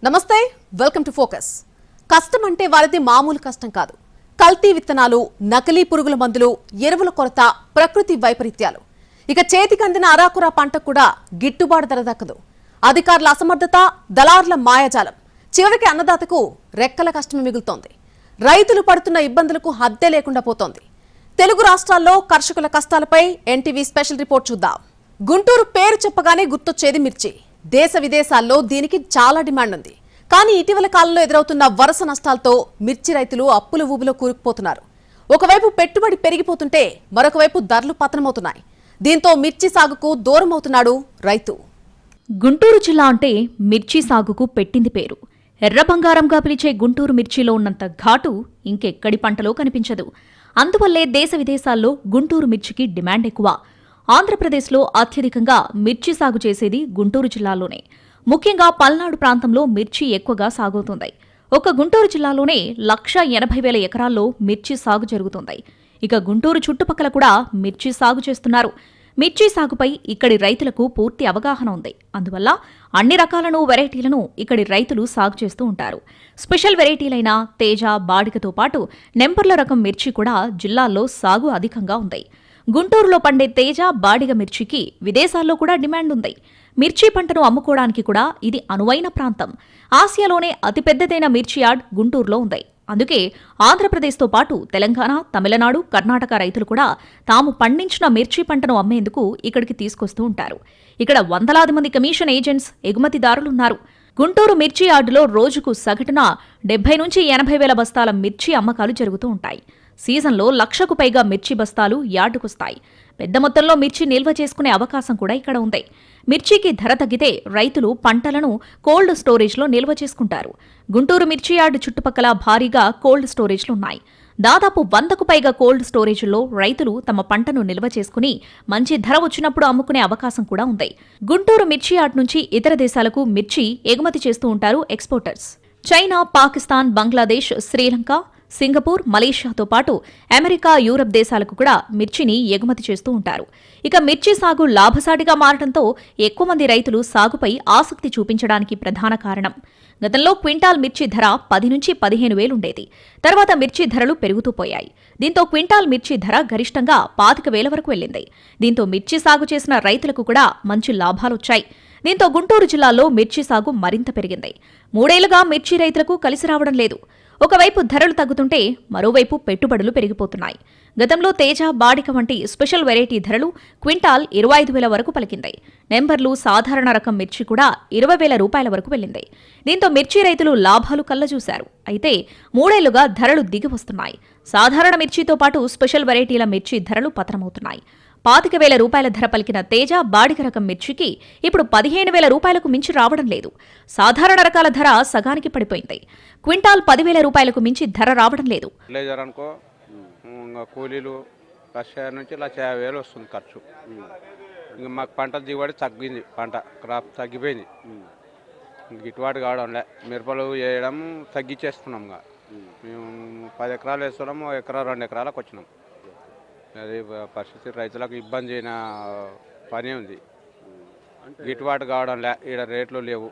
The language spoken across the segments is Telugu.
నమస్తే, వెల్కమ్ టు ఫోకస్. కష్టం అంటే వారిది మామూలు కష్టం కాదు. కల్తీ విత్తనాలు, నకిలీ పురుగుల మందులు, ఎరువుల కొరత, ప్రకృతి వైపరీత్యాలు. ఇక చేతికి అందిన అరాకురా పంటకు కూడా గిట్టుబాటు ధర దక్కదు. అధికారుల అసమర్థత, దళారుల మాయాజాలం. చివరికి అన్నదాతకు రెక్కల కష్టమే మిగులుతోంది. రైతులు పడుతున్న ఇబ్బందులకు హద్దే లేకుండా పోతోంది. తెలుగు రాష్ట్రాల్లో కర్షకుల కష్టాలపై ఎన్టీవీ స్పెషల్ రిపోర్ట్ చూద్దాం. గుంటూరు పేరు చెప్పగానే గుర్తొచ్చేది మిర్చి. దేశ విదేశాల్లో దీనికి చాలా డిమాండ్ ఉంది. కానీ ఇటీవల కాలంలో ఎదురవుతున్న వరుస నష్టాలతో మిర్చి రైతులు అప్పుల ఊబిలో కూరుకుపోతున్నారు. ఒకవైపు పెట్టుబడి పెరిగిపోతుంటే మరొక వైపు ధరలు పతనమవుతున్నాయి. దీంతో మిర్చి సాగుకు దూరం అవుతున్నాడు రైతు. గుంటూరు జిల్లా అంటే మిర్చి సాగుకు పెట్టింది పేరు. ఎర్ర బంగారంగా పిలిచే గుంటూరు మిర్చిలో ఉన్నంత ఘాటు ఇంకెక్కడి పంటలో కనిపించదు. అందువల్లే దేశ విదేశాల్లో గుంటూరు మిర్చికి డిమాండ్ ఎక్కువ. ఆంధ్రప్రదేశ్లో అత్యధికంగా మిర్చి సాగు చేసేది గుంటూరు జిల్లాలోనే. ముఖ్యంగా పల్నాడు ప్రాంతంలో మిర్చి ఎక్కువగా సాగుతుంది. ఒక్క గుంటూరు జిల్లాలోనే 1,80,000 ఎకరాల్లో మిర్చి సాగు జరుగుతుంది. ఇక గుంటూరు చుట్టుపక్కల కూడా మిర్చి సాగు చేస్తున్నారు. మిర్చి సాగుపై ఇక్కడి రైతులకు పూర్తి అవగాహన ఉంది. అందువల్ల అన్ని రకాలను వెరైటీలను ఇక్కడి రైతులు సాగు చేస్తూ ఉంటారు. స్పెషల్ వెరైటీలైన తేజ, బాడికతో పాటు నెంబర్ల రకం మిర్చి కూడా జిల్లాల్లో సాగు అధికంగా ఉంది. గుంటూరులో పండే తేజ, బాడిగ మిర్చికి విదేశాల్లో కూడా డిమాండ్ ఉంది. మిర్చి పంటను అమ్ముకోవడానికి కూడా ఇది అనువైన ప్రాంతం. ఆసియాలోనే అతిపెద్దదైన మిర్చి యార్డ్ గుంటూరులో ఉంది. అందుకే ఆంధ్రప్రదేశ్తో పాటు తెలంగాణ, తమిళనాడు, కర్ణాటక రైతులు కూడా తాము పండించిన మిర్చి పంటను అమ్మేందుకు ఇక్కడికి తీసుకొస్తూ ఉంటారు. ఇక్కడ వందలాది మంది కమిషన్ ఏజెంట్స్, ఎగుమతిదారులున్నారు. గుంటూరు మిర్చి యార్డులో రోజుకు సగటున 70 నుంచి 80 వేల బస్తాల మిర్చి అమ్మకాలు జరుగుతూ ఉంటాయి. సీజన్లో 1,00,000కు పైగా మిర్చి బస్తాలు యార్డుకొస్తాయి. పెద్ద మొత్తంలో మిర్చి నిల్వ చేసుకునే అవకాశం కూడా ఇక్కడ ఉంది. మిర్చికి ధర తగ్గితే రైతులు పంటలను కోల్డ్ స్టోరేజ్లో నిల్వ చేసుకుంటారు. గుంటూరు మిర్చి యార్డు చుట్టుపక్కల భారీగా కోల్డ్ స్టోరేజ్లున్నాయి. దాదాపు 100కు పైగా కోల్డ్ స్టోరేజ్ల్లో రైతులు తమ పంటను నిల్వ చేసుకుని మంచి ధర వచ్చినప్పుడు అమ్ముకునే అవకాశం కూడా ఉంది. గుంటూరు మిర్చి యార్డ్ నుంచి ఇతర దేశాలకు మిర్చి ఎగుమతి చేస్తూ ఉంటారు exporters. China, Pakistan, Bangladesh, Sri Lanka, Singapore, మలేషియాతో పాటు అమెరికా, యూరప్ దేశాలకు కూడా మిర్చిని ఎగుమతి చేస్తూ ఉంటారు. ఇక మిర్చి సాగు లాభసాటిగా మారడంతో ఎక్కువ మంది రైతులు సాగుపై ఆసక్తి చూపించడానికి ప్రధాన కారణం. గతంలో క్వింటాల్ మిర్చి ధర 10 నుంచి 15 వేలు ఉండేది. తర్వాత మిర్చి ధరలు పెరుగుతూ పోయాయి. దీంతో క్వింటాల్ మిర్చి ధర గరిష్టంగా 25,000 వరకు వెళ్లింది. దీంతో మిర్చి సాగు చేసిన రైతులకు కూడా మంచి లాభాలొచ్చాయి. దీంతో గుంటూరు జిల్లాలో మిర్చి సాగు మరింత పెరిగింది. 3 ఏళ్లుగా మిర్చి రైతులకు కలిసి రావడం లేదు. ఒకవైపు ధరలు తగ్గుతుంటే మరోవైపు పెట్టుబడులు పెరిగిపోతున్నాయి. గతంలో తేజ, బాడిక వంటి స్పెషల్ వెరైటీ ధరలు క్వింటాల్ 25,000 వరకు పలికింది. నెంబర్లు, సాధారణ రకం మిర్చి కూడా 20,000 రూపాయల వరకు వెళ్లింది. దీంతో మిర్చి రైతులు లాభాలు కళ్లజూశారు. అయితే 3 ఏళ్లుగా ధరలు దిగి వస్తున్నాయి. సాధారణ మిర్చితో పాటు స్పెషల్ వెరైటీల మిర్చి ధరలు పతనమవుతున్నాయి. 25,000 రూపాయల ధర పలికిన తేజ, బాడిక రకం మిర్చికి ఇప్పుడు 15,000 రూపాయలకు మించి రావడం లేదు. సాధారణ రకాల ధర సగానికి పడిపోయింది. క్వింటాల్ 10,000 రూపాయలకు మించి ధర రావడం లేదు. కూలీలు 1,50,000 నుంచి 1,50,000 వస్తుంది ఖర్చు. ఇంకా మాకు పంట దిగుబడి తగ్గింది, పంట క్రాప్ తగ్గిపోయింది. గిట్టుబాటు కావడంలే. మిరపలు వేయడం తగ్గించేస్తున్నాం. మేము 10 ఎకరాలు వేస్తున్నాము, 1 ఎకరా 2 ఎకరాలకు వచ్చినాం. అది పరిస్థితి రైతులకు ఇబ్బంది అయిన పని ఉంది. గిట్టుబాటు కావడంలే, ఈడ రేట్లు లేవు.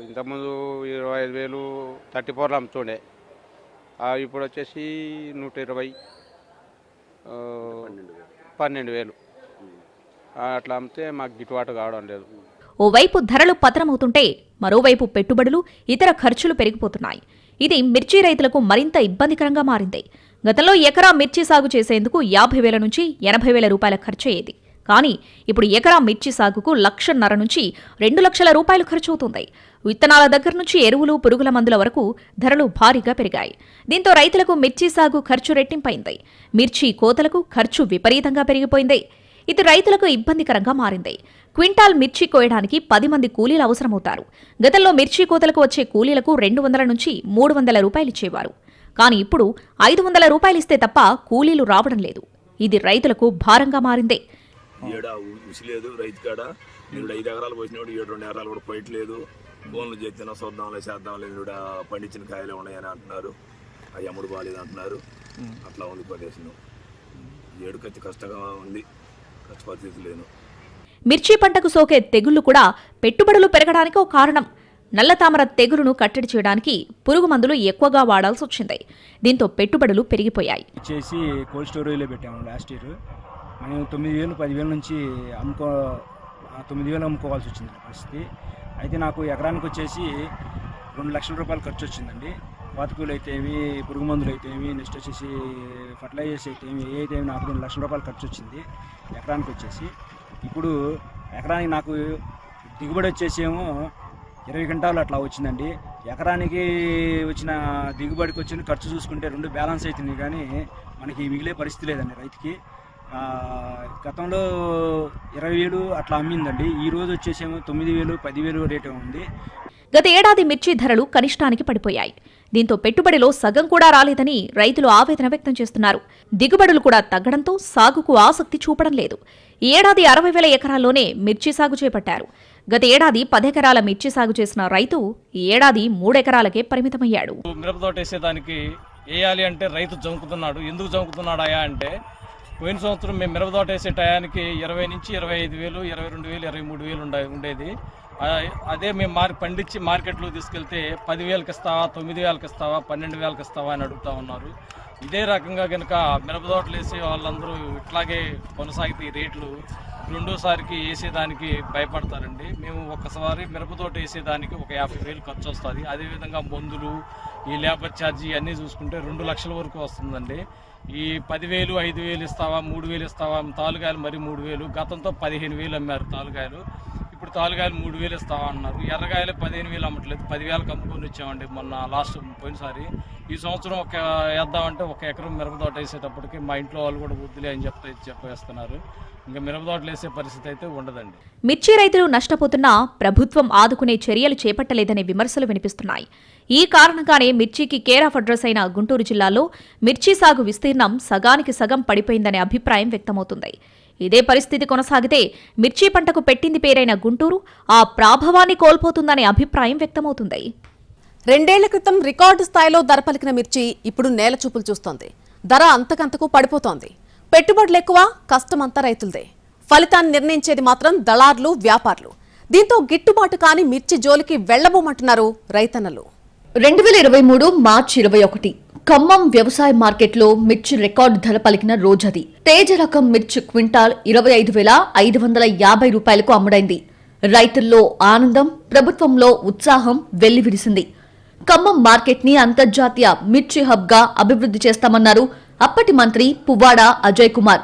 ఇంతకుముందు 25,000 34 అమ్ముతుండే, ఇప్పుడు వచ్చేసి 120, 12,000 అట్లా అమ్మితే మాకు గిట్టుబాటు కావడం లేదు. ఓవైపు ధరలు పతనమవుతుంటే మరోవైపు పెట్టుబడులు, ఇతర ఖర్చులు పెరిగిపోతున్నాయి. ఇది మిర్చి రైతులకు మరింత ఇబ్బందికరంగా మారింది. గతంలో ఎకరా మిర్చి సాగు చేసేందుకు 50,000 నుంచి 80,000 రూపాయల ఖర్చయ్యేది. కానీ ఇప్పుడు ఎకరా మిర్చి సాగుకు 1,50,000 నుంచి 2,00,000 రూపాయలు ఖర్చవుతుంది. విత్తనాల దగ్గర నుంచి ఎరువులు, పురుగుల మందుల వరకు ధరలు భారీగా పెరిగాయి. దీంతో రైతులకు మిర్చి సాగు ఖర్చు రెట్టింపైంది. మిర్చి కోతలకు ఖర్చు విపరీతంగా పెరిగిపోయింది. ఇది రైతులకు ఇబ్బందికరంగా మారింది. క్వింటాల్ మిర్చి కోయడానికి 10 మంది కూలీలు అవసరమవుతారు. గతంలో మిర్చి కోతలకు వచ్చే కూలీలకు 200 నుంచి 300 రూపాయలు ఇచ్చేవారు. కానీ ఇప్పుడు 500 రూపాయలు ఇస్తే తప్ప కూలీలు రావడం లేదు. ఇది రైతులకు భారంగా మారింది. ఫోన్లు చేస్తే చూద్దాంలే చేద్దాంలే పండించిన కాయలే ఉన్నాయని అంటున్నారు. అవి అమ్ముడు బాగాలేదు అంటున్నారు. అట్లా ఉంది ప్రదేశం. ఏడుకచ్చి కష్టంగా ఉంది, ఖర్చు పరిస్థితి లేదు. మిర్చి పంటకు సోకే తెగుళ్లు కూడా పెట్టుబడులు పెరగడానికి ఒక కారణం. నల్లతామర తెగులును కట్టడి చేయడానికి పురుగు మందులు ఎక్కువగా వాడాల్సి వచ్చింది. దీంతో పెట్టుబడులు పెరిగిపోయాయి. వచ్చేసి కోల్డ్ స్టోరేజ్లో పెట్టాము లాస్ట్ ఇయర్. మనం 9,000 10,000 నుంచి 9,000 అమ్ముకోవాల్సి వచ్చింది పరిస్థితి. అయితే నాకు ఎకరానికి వచ్చేసి 2 లక్షల రూపాయలు ఖర్చు వచ్చిందండి. పాతకూలు అయితే ఏమి, పురుగు మందులు అయితే ఏమి, నెక్స్ట్ వచ్చేసి ఫర్టిలైజర్స్ అయితే ఏమి, ఏ అయితే నాకు 2 లక్షల రూపాయలు ఖర్చు వచ్చింది ఎకరానికి వచ్చేసి. ఇప్పుడు ఎకరానికి నాకు దిగుబడి వచ్చేసి ఏమో 20 క్వింటాలు అట్లా వచ్చిందండి. ఎకరానికి వచ్చిన దిగుబడికి వచ్చిన ఖర్చు చూసుకుంటే 2 బ్యాలెన్స్ అవుతుంది, కానీ మనకి మిగిలే పరిస్థితి లేదండి రైతుకి. గతంలో 20,000 అట్లా అమ్మిందండి. ఈ రోజు వచ్చేసేమో 9,000 10,000 రేటు ఉంది. గత ఏడాది మిర్చి ధరలు కనిష్టానికి పడిపోయాయి. దీంతో పెట్టుబడిలో సగం కూడా రాలేదని రైతులు ఆవేదన వ్యక్తం చేస్తున్నారు. దిగుబడులు కూడా తగ్గడంతో సాగుకు ఆసక్తి చూపడం లేదు. ఈ ఏడాది 60,000 ఎకరాల్లోనే మిర్చి సాగు చేపట్టారు. గత ఏడాది 10 ఎకరాల మిర్చి సాగు చేసిన రైతు ఈ ఏడాది 3 ఎకరాలకే పరిమితమయ్యాడు. మిరపతోట వేసేదానికి వేయాలి అంటే రైతు జంకుతున్నాడు. ఎందుకు జంకుతున్నాడా అంటే, పోయిన సంవత్సరం మేము మిరపతోట వేసే టయానికి 20 నుంచి 25,000, 22,000, 23,000 ఉండేది. అదే మేము పండించి మార్కెట్లో తీసుకెళ్తే 10,000కి ఇస్తావా, 9,000కి ఇస్తావా, 12,000కి ఇస్తావా అని అడుగుతూ ఉన్నారు. ఇదే రకంగా కనుక మిరపతోటలు వేసే వాళ్ళందరూ ఇట్లాగే కొనసాగితే ఈ రేట్లు రెండోసారికి వేసేదానికి భయపడతారండి. మేము ఒకసారి మిరపతోట వేసేదానికి ఒక 50,000 ఖర్చు వస్తుంది. అదేవిధంగా మందులు, ఈ లేబర్ ఛార్జీ అన్నీ చూసుకుంటే 2 లక్షల వరకు వస్తుందండి. ఈ 10,000, 5,000 ఇస్తావా, 3,000 ఇస్తావా, తాలుగాయలు మరి 3,000, గతంతో 15,000 అమ్మారు తాలుగాయలు. ఇప్పుడు తాలుగాయలు 3,000 ఇస్తావా అన్నారు. ఎర్రగాయలు 15,000 అమ్మట్లేదు, 10,000కి అమ్ముకొని వచ్చామండి మొన్న లాస్ట్ పోయినసారి. ఈ సంవత్సరం వేద్దామంటే 1 ఎకరం మిరపతోట వేసేటప్పటికి మా ఇంట్లో వాళ్ళు కూడా వద్దులే అని చెప్పేస్తున్నారు. ఇంకా మిరపతోటలు వేసే పరిస్థితి అయితే ఉండదండి. మిర్చి రైతులు నష్టపోతున్నా ప్రభుత్వం ఆదుకునే చర్యలు చేపట్టలేదనే విమర్శలు వినిపిస్తున్నాయి. ఈ కారణంగానే మిర్చికి కేర్ ఆఫ్ అడ్రస్ అయిన గుంటూరు జిల్లాలో మిర్చి సాగు విస్తీర్ణం సగానికి సగం పడిపోయిందనే అభిప్రాయం వ్యక్తమవుతుంది. ఇదే పరిస్థితి కొనసాగితే మిర్చి పంటకు పెట్టింది పేరైన గుంటూరు ఆ ప్రాభవాన్ని కోల్పోతుందనే అభిప్రాయం వ్యక్తమవుతుంది. 2 ఏళ్ల క్రితం రికార్డు స్థాయిలో ధర పలికిన మిర్చి ఇప్పుడు నేల చూపులు చూస్తోంది. ధర అంతకంతకు పడిపోతోంది. పెట్టుబడులు ఎక్కువ, కష్టమంతా రైతులదే. ఫలితాన్ని నిర్ణయించేది మాత్రం దళార్లు, వ్యాపారులు. దీంతో గిట్టుబాటు కాని మిర్చి జోలికి వెళ్లబోమంటున్నారు రైతన్నలు. 2023 మార్చి 21 ఖమ్మం వ్యవసాయ మార్కెట్లో మిర్చి రికార్డు ధర పలికిన రోజది. తేజ రకం మిర్చి క్వింటాల్ 25,550 రూపాయలకు అమ్ముడైంది. రైతుల్లో ఆనందం, ప్రభుత్వంలో ఉత్సాహం వెల్లివిరిసింది. ఖమ్మం మార్కెట్ ని అంతర్జాతీయ మిర్చి హబ్ గా అభివృద్ధి చేస్తామన్నారు అప్పటి మంత్రి పువ్వాడ అజయ్ కుమార్.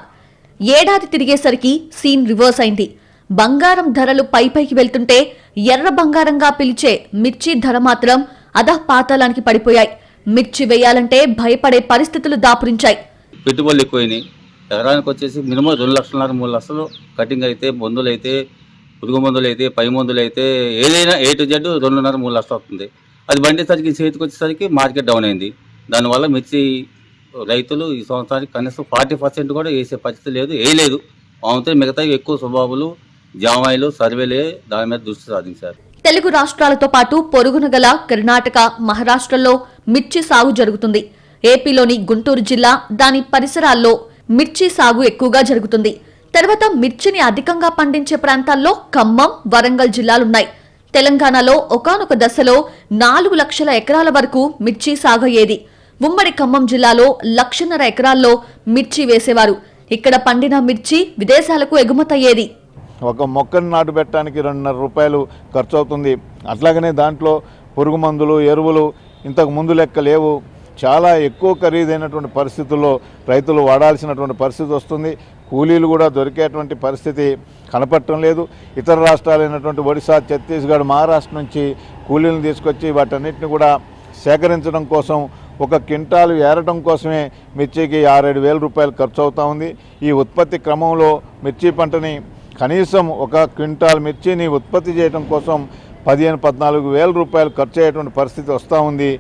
ఏడాది తిరిగేసరికి సీన్ రివర్స్ అయింది. బంగారం ధరలు పైపైకి వెళ్తుంటే ఎర్ర బంగారంగా పిలిచే మిర్చి ధర మాత్రం అధపాతాళానికి పడిపోయాయి. మిర్చి వేయాలంటే భయపడే పరిస్థితులు దాపురించాయి. పెట్టుబడులు ఎక్కువైనాయి. ఎకరానికి వచ్చేసి మినిమం 2 లక్షల 3 లక్షలు కటింగ్ అయితే, మందులు అయితే, పురుగు మందులు అయితే, పై మందులు అయితే, ఏదైనా A to Z 2.5-3 లక్షలు వస్తుంది. అది బండేసరికి చేతికి వచ్చేసరికి మార్కెట్ డౌన్ అయింది. దానివల్ల మిర్చి రైతులు ఈ సంవత్సరానికి కనీసం 40% కూడా వేసే పరిస్థితి లేదు, వేయలేదు. అవుతే మిగతా ఎక్కువ స్వభావాలు, జామాయిలు, సర్వేలే దాని మీద దృష్టి సాధించారు. తెలుగు రాష్ట్రాలతో పాటు పొరుగున గల కర్ణాటక, మహారాష్ట్రలో మిర్చి సాగు జరుగుతుంది. ఏపీలోని గుంటూరు జిల్లా, దాని పరిసరాల్లో మిర్చి సాగు ఎక్కువగా జరుగుతుంది. తర్వాత మిర్చిని అధికంగా పండించే ప్రాంతాల్లో ఖమ్మం, వరంగల్ జిల్లాలున్నాయి. తెలంగాణలో ఒకానొక దశలో 4 లక్షల ఎకరాల వరకు మిర్చి సాగు అయ్యేది. ఉమ్మడి ఖమ్మం జిల్లాలో 1,50,000 ఎకరాల్లో మిర్చి వేసేవారు. ఇక్కడ పండిన మిర్చి విదేశాలకు ఎగుమతయ్యేది. ఒక మొక్కను నాటు పెట్టడానికి 2.5 రూపాయలు ఖర్చు అవుతుంది. అట్లాగనే దాంట్లో పురుగు మందులు, ఎరువులు ఇంతకు ముందు లెక్క లేవు. చాలా ఎక్కువ ఖరీదైనటువంటి పరిస్థితుల్లో రైతులు వాడాల్సినటువంటి పరిస్థితి వస్తుంది. కూలీలు కూడా దొరికేటువంటి పరిస్థితి కనపడటం లేదు. ఇతర రాష్ట్రాలైనటువంటి ఒడిశా, ఛత్తీస్గఢ్, మహారాష్ట్ర నుంచి కూలీలను తీసుకొచ్చి వాటన్నిటిని కూడా సేకరించడం కోసం, ఒక క్వింటాలు ఏరటం కోసమే మిర్చికి 6-7 రూపాయలు ఖర్చు అవుతూ ఉంది. ఈ ఉత్పత్తి క్రమంలో మిర్చి పంటని కనీసం ఒక క్వింటాల్ మిర్చిని ఉత్పత్తి చేయడం కోసం 15-14 రూపాయలు ఖర్చు అయ్యేటువంటి పరిస్థితి వస్తూ ఉంది.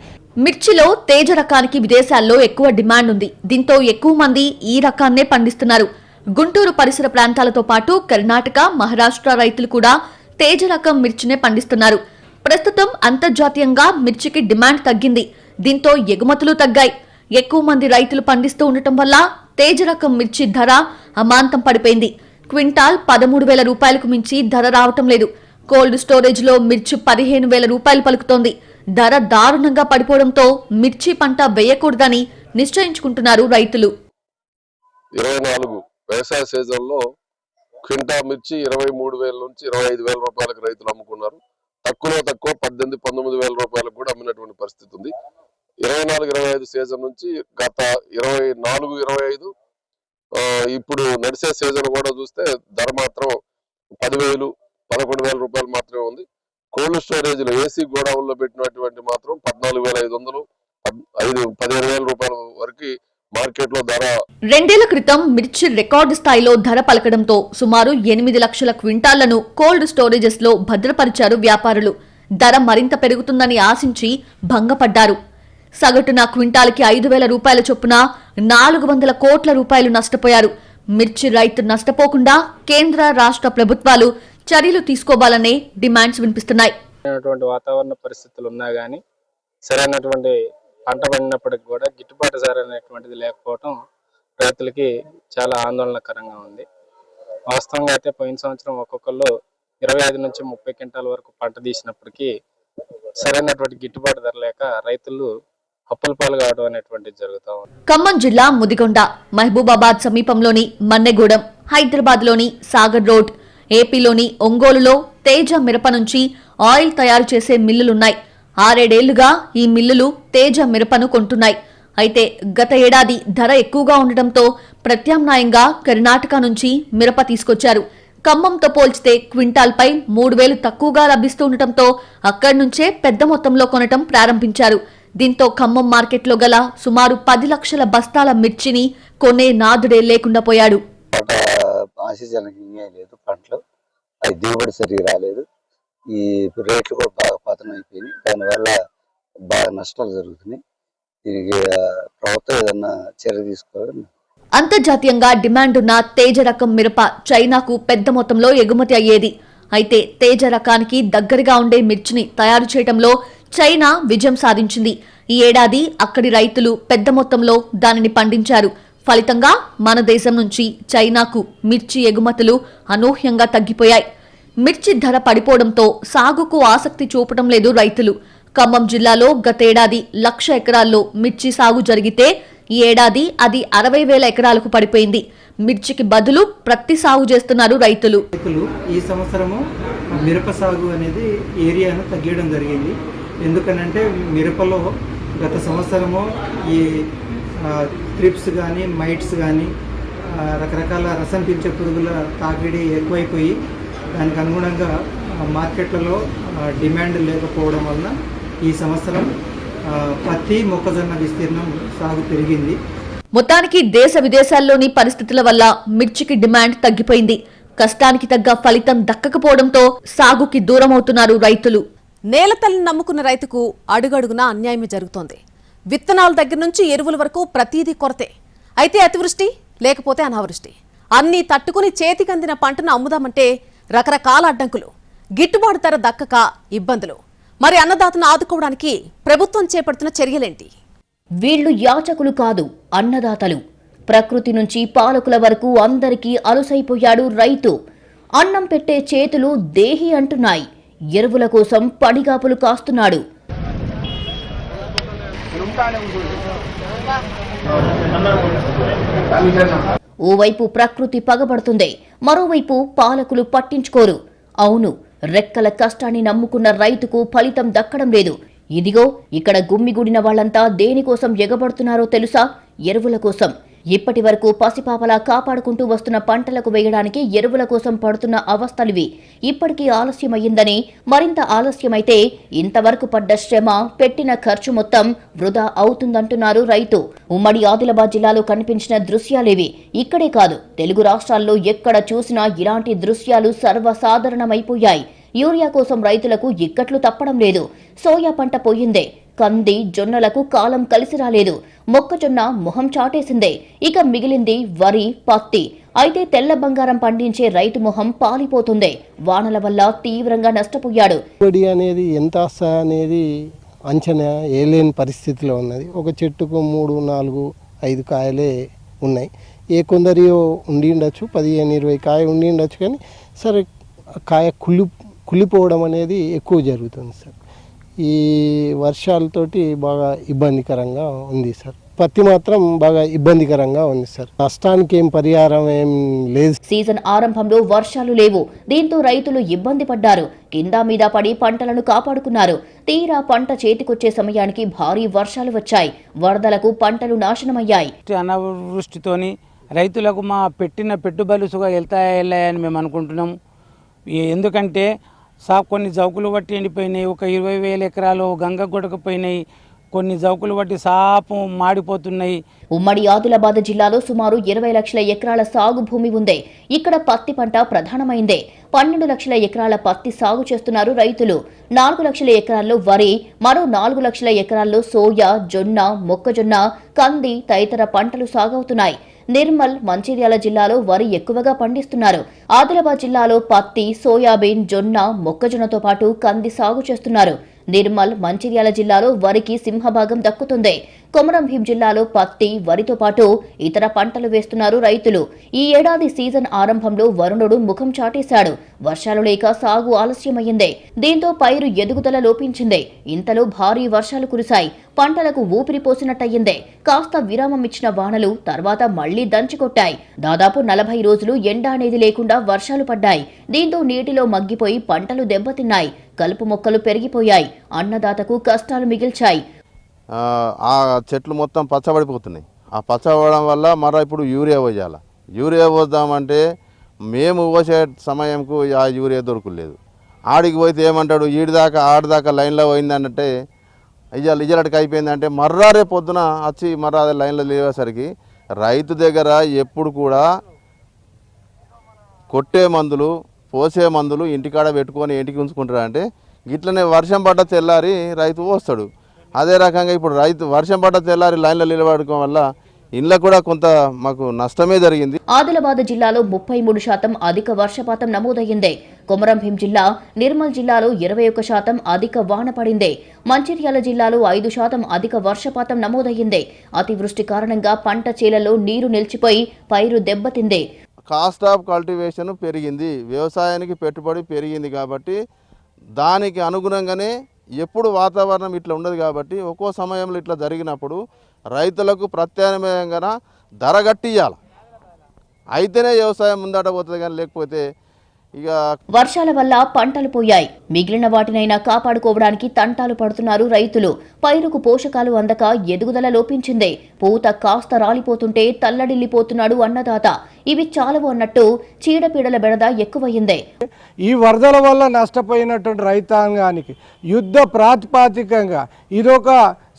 మిర్చిలో తేజ రకానికి విదేశాల్లో ఎక్కువ డిమాండ్ ఉంది. దీంతో ఎక్కువ మంది ఈ రకాన్నే పండిస్తున్నారు. గుంటూరు పరిసర ప్రాంతాలతో పాటు కర్ణాటక, మహారాష్ట్ర రైతులు కూడా తేజ రకం మిర్చినే పండిస్తున్నారు. ప్రస్తుతం అంతర్జాతీయంగా మిర్చికి డిమాండ్ తగ్గింది. దీంతో ఎగుమతులు తగ్గాయి. ఎక్కువ మంది రైతులు పండిస్తూ ఉండటం వల్ల తేజ రకం మిర్చి ధర అమాంతం పడిపోయింది. క్వింటాల్ 13,000 రూపాయలకు మించి ధర రావటం లేదు. కోల్డ్ స్టోరేజ్ లో మిర్చి 15,000 రూపాయలు పలుకుతోంది. ధర దారుణంగా పడిపోవడంతో మిర్చి పంట వేయకూడదని నిశ్చయించుకుంటున్నారు రైతులు. 24 వ్యవసాయ సీజన్లో క్వింటా మిర్చి 23,000 నుంచి 25,000 రూపాయలకు రైతులు అమ్ముకున్నారు. తక్కువ 18,000-19,000 రూపాయలకు కూడా అమ్మినటువంటి పరిస్థితి ఉంది. 24-25 సీజన్ నుంచి గత 24-25 ఇప్పుడు నడిచే సీజన్ కూడా చూస్తే ధర మాత్రం 10,000-11,000 రూపాయలు మాత్రమే ఉంది. కోల్డ్ స్టోరేజ్ లో ఏసీ గోడౌన్లో పెట్టినటువంటి మాత్రం 14,500 15,000 రూపాయల వరకు మార్కెట్ లో ధర. 2 ఏళ్ల క్రితం మిర్చి రికార్డు స్థాయిలో ధర పలకడంతో సుమారు 8 లక్షల క్వింటాళ్లను కోల్డ్ స్టోరేజెస్ లో భద్రపరిచారు వ్యాపారులు. ధర మరింత పెరుగుతుందని ఆశించి భంగపడ్డారు. సగటున క్వింటాల్కి 5,000 రూపాయల చొప్పున 400 కోట్ల రూపాయలు నష్టపోయారు. మిర్చి రైతు నష్టపోకుండా కేంద్ర రాష్ట్ర ప్రభుత్వాలు చర్యలు తీసుకోవాలనే డిమాండ్స్ వినిపిస్తున్నాయి. వాతావరణ పరిస్థితులు ఉన్నా గానీ సరైనటువంటి పంట పండినప్పటికి కూడా గిట్టుబాటు ధర అనేటువంటిది లేకపోవడం రైతులకి చాలా ఆందోళనకరంగా ఉంది. వాస్తవంగా అయితే పోయిన సంవత్సరం ఒక్కొక్కళ్ళు 25 నుంచి 30 క్వింటాల వరకు పంట తీసినప్పటికీ సరైనటువంటి గిట్టుబాటు ధర లేక రైతులు అప్పుల పాలు కావడం అనేటువంటిది జరుగుతూ ఉంది. ఖమ్మం జిల్లా ముదిగొండ, మహబూబాబాద్ సమీపంలోని మన్నెగూడెం, హైదరాబాద్ లోని సాగర్ రోడ్, ఏపీలోని ఒంగోలులో తేజ మిరప నుంచి ఆయిల్ తయారు చేసే మిల్లులున్నాయి. 6-7 ఏళ్లుగా ఈ మిల్లులు తేజ మిరపను కొంటున్నాయి. అయితే గత ఏడాది ధర ఎక్కువగా ఉండటంతో ప్రత్యామ్నాయంగా కర్ణాటక నుంచి మిరప తీసుకొచ్చారు. ఖమ్మంతో పోల్చితే క్వింటాల్పై 3,000 తక్కువగా లభిస్తుండటంతో అక్కడి నుంచే పెద్ద మొత్తంలో కొనటం ప్రారంభించారు. దీంతో ఖమ్మం మార్కెట్లో గల సుమారు 10 లక్షల బస్తాల మిర్చిని కొనే నాదుడే లేకుండా పోయాడు. ఆశించడానికి లేదు, పంటలు అది దిగుబడి సరిగా రాలేదు. ఈ రేట్లు కూడా బాగా పతనం అయిపోయినాయి. దానివల్ల బాగా నష్టాలు జరుగుతున్నాయి. దీనికి ప్రభుత్వం ఏదన్నా చర్య తీసుకోవాలి. అంతర్జాతీయంగా డిమాండ్ ఉన్న తేజ రకం మిరప చైనాకు పెద్ద మొత్తంలో ఎగుమతి అయ్యేది. అయితే తేజ రకానికి దగ్గరగా ఉండే మిర్చిని తయారు చేయడంలో చైనా విజయం సాధించింది. ఈ ఏడాది అక్కడి రైతులు పెద్ద మొత్తంలో దానిని పండించారు. ఫలితంగా మన దేశం నుంచి చైనాకు మిర్చి ఎగుమతులు అనూహ్యంగా తగ్గిపోయాయి. మిర్చి ధర పడిపోవడంతో సాగుకు ఆసక్తి చూపడం లేదు రైతులు. ఖమ్మం జిల్లాలో గతేడాది 1,00,000 ఎకరాల్లో మిర్చి సాగు జరిగితే ఈ ఏడాది అది 60,000 ఎకరాలకు పడిపోయింది. మిర్చికి బదులు ప్రత్తి సాగు చేస్తున్నారు రైతులు. ఈ సంవత్సరము మిరప సాగు అనేది ఏరియాను తగ్గడం జరిగింది. ఎందుకనంటే మిరపలో గత సంవత్సరము ఈ త్రిప్స్ కానీ మైట్స్ కానీ రకరకాల రసం పీల్చే పురుగుల తాకిడి ఎక్కువైపోయి దానికి అనుగుణంగా మార్కెట్లలో డిమాండ్ లేకపోవడం వలన ఈ సంవత్సరం పత్తి మొక్కజొన్న విస్తీర్ణం సాగు పెరిగింది. మొత్తానికి దేశ విదేశాల్లోని పరిస్థితుల వల్ల మిర్చికి డిమాండ్ తగ్గిపోయింది. కష్టానికి తగ్గ ఫలితం దక్కకపోవడంతో సాగుకి దూరమవుతున్నారు రైతులు. నేలతల్లిని నమ్ముకున్న రైతుకు అడుగడుగునా అన్యాయమే జరుగుతోంది. విత్తనాల దగ్గర నుంచి ఎరువుల వరకు ప్రతిదీ కొరతే. అయితే అతివృష్టి, లేకపోతే అనావృష్టి, అన్నీ తట్టుకుని చేతికందిన పంటను అమ్ముదామంటే రకరకాల అడ్డంకులు, గిట్టుబాటు ధర దక్కక ఇబ్బందులు. మరి అన్నదాతను ఆదుకోవడానికి ప్రభుత్వం చేపడుతున్న చర్యలేంటి? వీళ్లు యాచకులు కాదు, అన్నదాతలు. ప్రకృతి నుంచి పాలకుల వరకు అందరికీ అలుసైపోయాడు రైతు. అన్నం పెట్టే చేతులు దేహి అంటున్నాయి. ఎరువుల కోసం పడిగాపులు కాస్తున్నాడు. ఓవైపు ప్రకృతి పగబడుతుంది, మరోవైపు పాలకులు పట్టించుకోరు. అవును, రెక్కల కష్టాన్ని నమ్ముకున్న రైతుకు ఫలితం దక్కడం లేదు. ఇదిగో ఇక్కడ గుమ్మిగూడిన వాళ్లంతా దేనికోసం ఎగబడుతున్నారో తెలుసా? ఎరువుల కోసం. ఇప్పటి వరకు పసిపాపలా కాపాడుకుంటూ వస్తున్న పంటలకు వేయడానికి ఎరువుల కోసం పడుతున్న అవస్థలివి. ఇప్పటికీ ఆలస్యమయ్యిందని, మరింత ఆలస్యమైతే ఇంతవరకు పడ్డ శ్రమ, పెట్టిన ఖర్చు మొత్తం వృధా అవుతుందంటున్నారు రైతు. ఉమ్మడి ఆదిలాబాద్ జిల్లాలో కనిపించిన దృశ్యాలేవి. ఇక్కడే కాదు, తెలుగు రాష్ట్రాల్లో ఎక్కడ చూసినా ఇలాంటి దృశ్యాలు సర్వసాధారణమైపోయాయి. యూరియా కోసం రైతులకు ఇక్కట్లు తప్పడం లేదు. సోయా పంట పోయిందే, కంది, జొన్నలకు కాలం కలిసి రాలేదు. మొక్కజొన్న మొహం చాటేసిందే. ఇక మిగిలింది వరి, పత్తి. అయితే తెల్ల బంగారం పండించే రైతు మొహం పాలిపోతుంది. వానల వల్ల తీవ్రంగా నష్టపోయాడు. దిగుబడి అనేది ఎంత అనేది అంచనా వేయలేని పరిస్థితిలో ఉన్నది. ఒక చెట్టుకు 3, 4, 5 కాయలే ఉన్నాయి. ఏ కొందరియో ఉండి ఉండొచ్చు, 15-20 కాయ ఉండి ఉండొచ్చు. కానీ సరే కాయ కులిపోవడం అనేది ఎక్కువ జరుగుతుంది సార్. ఈ వర్షాలతోటి బాగా ఇబ్బందికరంగా ఉంది సార్. పత్తి మాత్రం బాగా ఇబ్బందికరంగా ఉంది సార్. నష్టానికి ఏం పరిహారం ఏం లేదు. సీజన్ ఆరంభంలో వర్షాలు లేవు. దీంతో రైతులు ఇబ్బంది పడ్డారు. కింద మీద పడి పంటలను కాపాడుకున్నారు. తీరా పంట చేతికొచ్చే సమయానికి భారీ వర్షాలు వచ్చాయి. వరదలకు పంటలు నాశనమయ్యాయి. అనావృష్టితోని రైతులకు మా పెట్టిన పెట్టుబడులుగా వెళ్తాయని మేము అనుకుంటున్నాము. ఎందుకంటే కొన్ని జౌకులు బట్టి ఎండిపోయినాయి. ఒక 20,000 ఎకరాలు గంగ గొడకపోయినాయి. కొన్ని జౌకులు బట్టి సాపు మాడిపోతున్నాయి. ఉమ్మడి ఆదిలాబాద్ జిల్లాలో సుమారు 20 లక్షల ఎకరాల సాగు భూమి ఉంది. ఇక్కడ పత్తి పంట ప్రధానమైందే. 12 లక్షల ఎకరాల పత్తి సాగు చేస్తున్నారు రైతులు. 4 లక్షల ఎకరాల్లో వరి, మరో 4 లక్షల ఎకరాల్లో సోయా, జొన్న, మొక్కజొన్న, కంది తదితర పంటలు సాగవుతున్నాయి. నిర్మల్, మంచిర్యాల జిల్లాలో వరి ఎక్కువగా పండిస్తున్నారు. ఆదిలాబాద్ జిల్లాలో పత్తి, సోయాబీన్, జొన్న, మొక్కజొన్నతో పాటు కంది సాగు చేస్తున్నారు. నిర్మల్, మంచిర్యాల జిల్లాలో వరికి సింహభాగం దక్కుతుంది. కొమరం భీం జిల్లాలో పత్తి, వరితో పాటు ఇతర పంటలు వేస్తున్నారు రైతులు. ఈ ఏడాది సీజన్ ఆరంభంలో వరుణుడు ముఖం చాటేశాడు. వర్షాలు లేక సాగు ఆలస్యమైంది. దీంతో పైరు ఎదుగుదల లోపించింది. ఇంతలో భారీ వర్షాలు కురిశాయి. పంటలకు ఊపిరి పోసినట్టయింది. కాస్త విరామం ఇచ్చిన వానలు తర్వాత మళ్లీ దంచికొట్టాయి. దాదాపు 40 రోజులు ఎండ అనేది లేకుండా వర్షాలు పడ్డాయి. దీంతో నీటిలో మగ్గిపోయి పంటలు దెబ్బతిన్నాయి. కలుపు మొక్కలు పెరిగిపోయాయి. అన్నదాతకు కష్టాలు మిగిల్చాయి. ఆ చెట్లు మొత్తం పచ్చబడిపోతున్నాయి. ఆ పచ్చబడడం వల్ల మరో ఇప్పుడు యూరియా పోయాలి. యూరియా పోద్దామంటే మేము పోసే సమయంకు ఆ యూరియా దొరకలేదు. ఆడికి పోతే ఏమంటాడు, ఆడిదాకా లైన్లో పోయిందంటే ఇయ్యాలటికి అయిపోయిందంటే మర్రారే పొద్దున వచ్చి మర్రా లైన్లో లేవేసరికి రైతు దగ్గర ఎప్పుడు కూడా కొట్టే మందులు, పోసే మందులు ఇంటికాడ పెట్టుకొని ఇంటికి ఉంచుకుంటారు. అంటే గిట్లనే వర్షం పడ్డ తెల్లారి రైతు పోస్తాడు. అదే రకంగా ఇప్పుడు రైతు వర్షం పడ్డ తెల్లారి లైన్లో నిలబడడం వల్ల ఇండ్ల కూడా కొంత మాకు నష్టమే జరిగింది. ఆదిలాబాద్ జిల్లాలో 33% అధిక వర్షపాతం నమోదయ్యింది. కొమరం భీం జిల్లా, నిర్మల్ జిల్లాలో 21% అధిక వాన పడింది. మంచిర్యాల జిల్లాలో 5% అధిక వర్షపాతం నమోదయ్యింది. అతివృష్టి కారణంగా పంట చేలలో నీరు నిలిచిపోయి పైరు దెబ్బతింది. కాస్ట్ ఆఫ్ కల్టివేషన్ పెరిగింది. వ్యవసాయానికి పెట్టుబడి పెరిగింది కాబట్టి దానికి అనుగుణంగానే ఎప్పుడు వాతావరణం ఇట్లా ఉండదు కాబట్టి ఒక్కో సమయంలో ఇట్లా జరిగినప్పుడు రైతులకు ప్రత్యామ్నాయంగా ధర గట్టియాలి. అయితేనే వ్యవసాయం ముందట పోతుంది, కానీ లేకపోతే ఇక వర్షాల వల్ల పంటలు పోయాయి. మిగిలిన వాటినైనా కాపాడుకోవడానికి తంటాలు పడుతున్నారు రైతులు. పైరుకు పోషకాలు అందక ఎదుగుదల లోపించింది. పూత కాస్త రాలిపోతుంటే తల్లడిల్లిపోతున్నాడు అన్నదాత. ఇవి చాలవు అన్నట్టు చీడపీడల బెడద ఎక్కువయింది. ఈ వరదల వల్ల నష్టపోయినటువంటి రైతాంగానికి యుద్ధ ప్రాతిపాదికంగా ఇదొక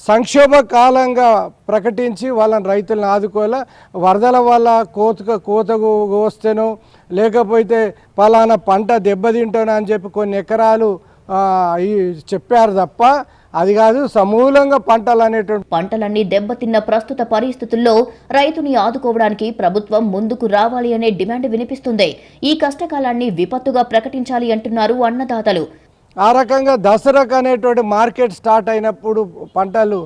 సంక్షోభ కాలంగా ప్రకటించి వాళ్ళని రైతులను ఆదుకోవాలి. వరదల వల్ల కోతకు వస్తేనో లేకపోతే పలానా పంట దెబ్బతింటాను అని చెప్పి కొన్ని ఎకరాలు చెప్పారు తప్ప అది కాదు సమూలంగా పంటలన్నీ దెబ్బతిన్న ప్రస్తుత పరిస్థితుల్లో రైతుని ఆదుకోవడానికి ప్రభుత్వం ముందుకు రావాలి అనే డిమాండ్ వినిపిస్తుంది. ఈ కష్టకాలాన్ని విపత్తుగా ప్రకటించాలి అంటున్నారు అన్నదాతలు. ఆ రకంగా దసరాకు అనేటువంటి మార్కెట్ స్టార్ట్ అయినప్పుడు పంటలు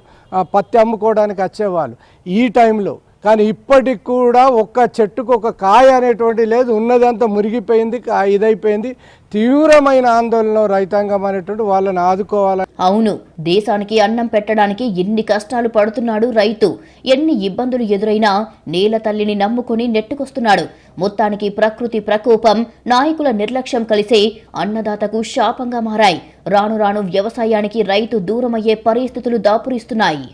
పత్తి అమ్ముకోవడానికి వచ్చేవాళ్ళు ఈ టైంలో. కానీ ఇప్పటికి కూడా ఒక్క చెట్టుకు ఒక కాయ అనేటువంటి లేదు. ఉన్నదంతా మురిగిపోయింది, ఇదైపోయింది. తీవ్రమైన ఆందోళన రైతాంగం అనేటువంటి వాళ్ళని ఆదుకోవాలి. అవును, దేశానికి అన్నం పెట్టడానికి ఎన్ని కష్టాలు పడుతున్నాడు రైతు. ఎన్ని ఇబ్బందులు ఎదురైనా నేల తల్లిని నమ్ముకొని నెట్టుకొస్తున్నాడు. మొత్తానికి ప్రకృతి ప్రకోపం, నాయకుల నిర్లక్ష్యం కలిసి అన్నదాతకు శాపంగా మారాయి. రాను రాను వ్యవసాయానికి రైతు దూరమయ్యే పరిస్థితులు దాపురిస్తున్నాయి.